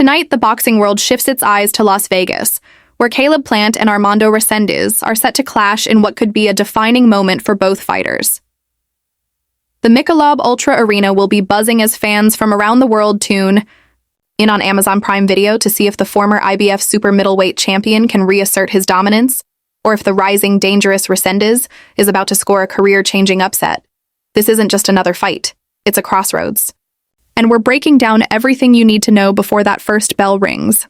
Tonight, the boxing world shifts its eyes to Las Vegas, where Caleb Plant and Armando Resendiz are set to clash in what could be a defining moment for both fighters. The Michelob Ultra Arena will be buzzing as fans from around the world tune in on Amazon Prime Video to see if the former IBF super middleweight champion can reassert his dominance, or if the rising dangerous Resendiz is about to score a career-changing upset. This isn't just another fight, it's a crossroads. And we're breaking down everything you need to know before that first bell rings.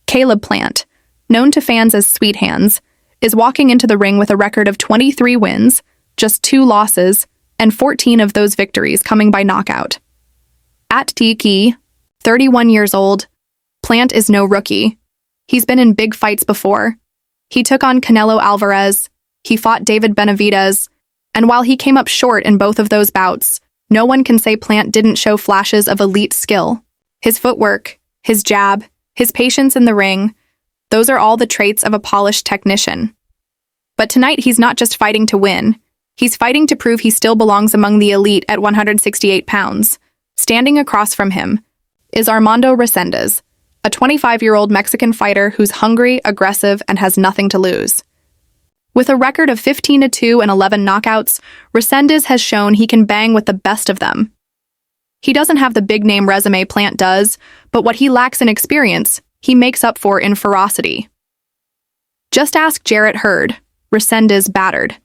Caleb Plant, known to fans as Sweet Hands, is walking into the ring with a record of 23 wins, just 2 losses, and 14 of those victories coming by knockout. At Tiki, 31 years old, Plant is no rookie. He's been in big fights before. He took on Canelo Alvarez, he fought David Benavidez, and while he came up short in both of those bouts, no one can say Plant didn't show flashes of elite skill. His footwork, his jab, his patience in the ring, those are all the traits of a polished technician. But tonight he's not just fighting to win. He's fighting to prove he still belongs among the elite at 168 pounds. Standing across from him is Armando Resendiz, a 25-year-old Mexican fighter who's hungry, aggressive, and has nothing to lose. With a record of 15-2 and 11 knockouts, Resendiz has shown he can bang with the best of them. He doesn't have the big-name resume Plant does, but what he lacks in experience, he makes up for in ferocity. Just ask Jarrett Hurd, Resendiz battered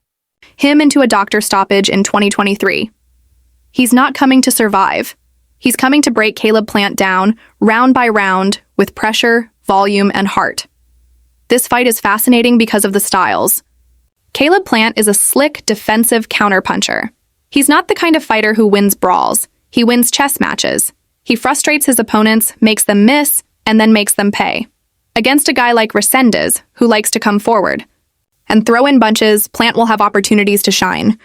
him into a doctor stoppage in 2023. He's not coming to survive. He's coming to break Caleb Plant down, round by round, with pressure, volume, and heart. This fight is fascinating because of the styles. Caleb Plant is a slick, defensive counterpuncher. He's not the kind of fighter who wins brawls. He wins chess matches. He frustrates his opponents, makes them miss, and then makes them pay. Against a guy like Resendiz, who likes to come forward and throw in bunches, Plant will have opportunities to shine.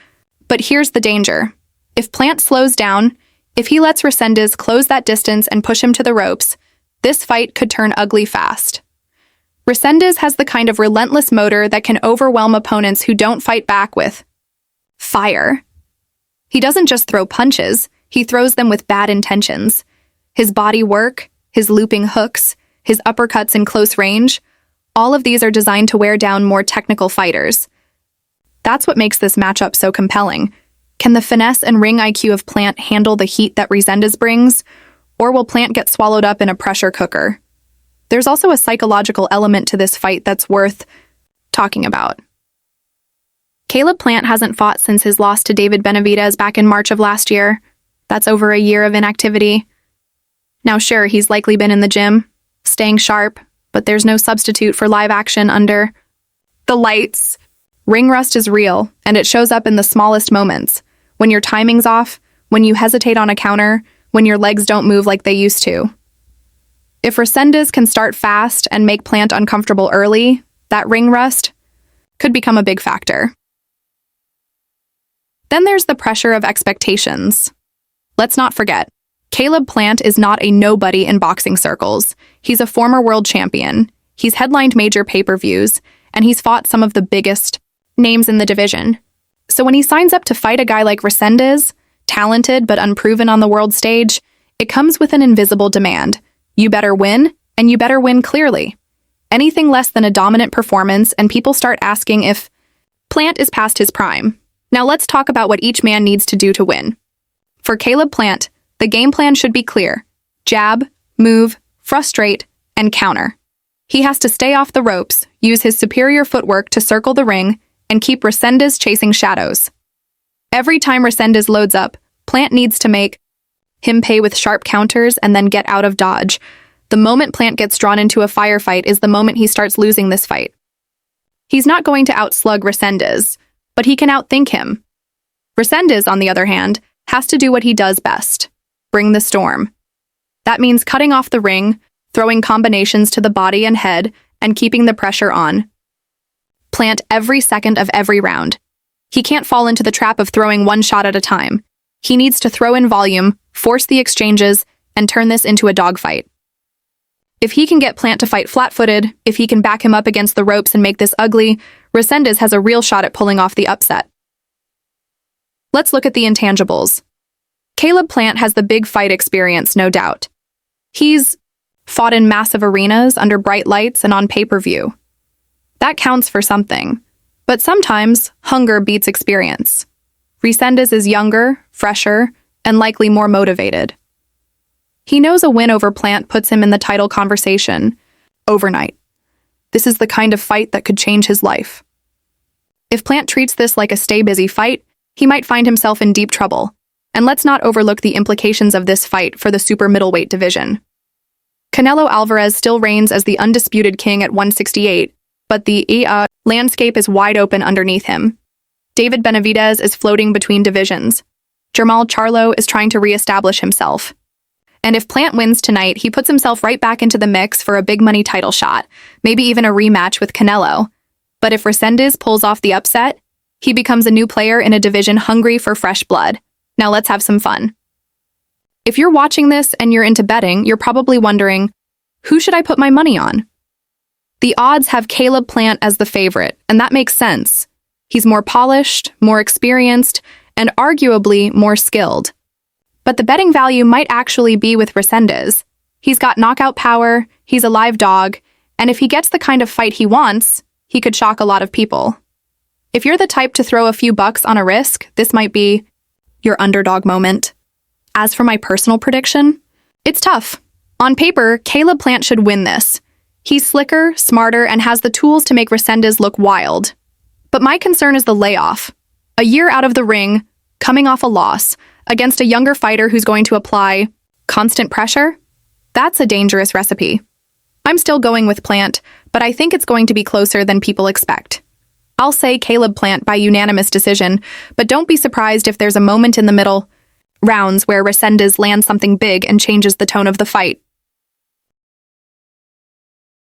But here's the danger. If Plant slows down, if he lets Resendiz close that distance and push him to the ropes, this fight could turn ugly fast. Resendiz has the kind of relentless motor that can overwhelm opponents who don't fight back with fire. He doesn't just throw punches, he throws them with bad intentions. His body work, his looping hooks, his uppercuts in close range, all of these are designed to wear down more technical fighters. That's what makes this matchup so compelling. Can the finesse and ring IQ of Plant handle the heat that Resendiz brings, or will Plant get swallowed up in a pressure cooker? There's also a psychological element to this fight that's worth talking about. Caleb Plant hasn't fought since his loss to David Benavidez back in March of last year. That's over a year of inactivity. Now sure, he's likely been in the gym, staying sharp, but there's no substitute for live action under the lights. Ring rust is real, and it shows up in the smallest moments. When your timing's off, when you hesitate on a counter, when your legs don't move like they used to. If Resendiz can start fast and make Plant uncomfortable early, that ring rust could become a big factor. Then there's the pressure of expectations. Let's not forget, Caleb Plant is not a nobody in boxing circles. He's a former world champion, he's headlined major pay-per-views, and he's fought some of the biggest names in the division. So when he signs up to fight a guy like Resendiz, talented but unproven on the world stage, it comes with an invisible demand. You better win, and you better win clearly. Anything less than a dominant performance, and people start asking if Plant is past his prime. Now let's talk about what each man needs to do to win. For Caleb Plant, the game plan should be clear. Jab, move, frustrate, and counter. He has to stay off the ropes, use his superior footwork to circle the ring, and keep Resendiz chasing shadows. Every time Resendiz loads up, Plant needs to make him pay with sharp counters and then get out of dodge. The moment Plant gets drawn into a firefight is the moment he starts losing this fight. He's not going to outslug Resendiz, but he can outthink him. Resendiz, on the other hand, has to do what he does best. Bring the storm. That means cutting off the ring, throwing combinations to the body and head, and keeping the pressure on. Plant every second of every round. He can't fall into the trap of throwing one shot at a time. He needs to throw in volume, force the exchanges, and turn this into a dogfight. If he can get Plant to fight flat-footed, if he can back him up against the ropes and make this ugly, Resendiz has a real shot at pulling off the upset. Let's look at the intangibles. Caleb Plant has the big fight experience, no doubt. He's fought in massive arenas under bright lights and on pay-per-view. That counts for something. But sometimes, hunger beats experience. Resendiz is younger, fresher, and likely more motivated. He knows a win over Plant puts him in the title conversation overnight. This is the kind of fight that could change his life. If Plant treats this like a stay-busy fight, he might find himself in deep trouble. And let's not overlook the implications of this fight for the super middleweight division. Canelo Alvarez still reigns as the undisputed king at 168, but the landscape is wide open underneath him. David Benavidez is floating between divisions. Jermall Charlo is trying to reestablish himself. And if Plant wins tonight, he puts himself right back into the mix for a big money title shot, maybe even a rematch with Canelo. But if Resendiz pulls off the upset, he becomes a new player in a division hungry for fresh blood. Now let's have some fun. If you're watching this and you're into betting, you're probably wondering, who should I put my money on? The odds have Caleb Plant as the favorite, and that makes sense. He's more polished, more experienced, and arguably more skilled. But the betting value might actually be with Resendiz. He's got knockout power, he's a live dog, and if he gets the kind of fight he wants, he could shock a lot of people. If you're the type to throw a few bucks on a risk, this might be your underdog moment. As for my personal prediction, it's tough. On paper, Caleb Plant should win this. He's slicker, smarter, and has the tools to make Resendiz look wild. But my concern is the layoff. A year out of the ring, coming off a loss, against a younger fighter who's going to apply constant pressure? That's a dangerous recipe. I'm still going with Plant, but I think it's going to be closer than people expect. I'll say Caleb Plant by unanimous decision, but don't be surprised if there's a moment in the middle rounds where Resendiz lands something big and changes the tone of the fight.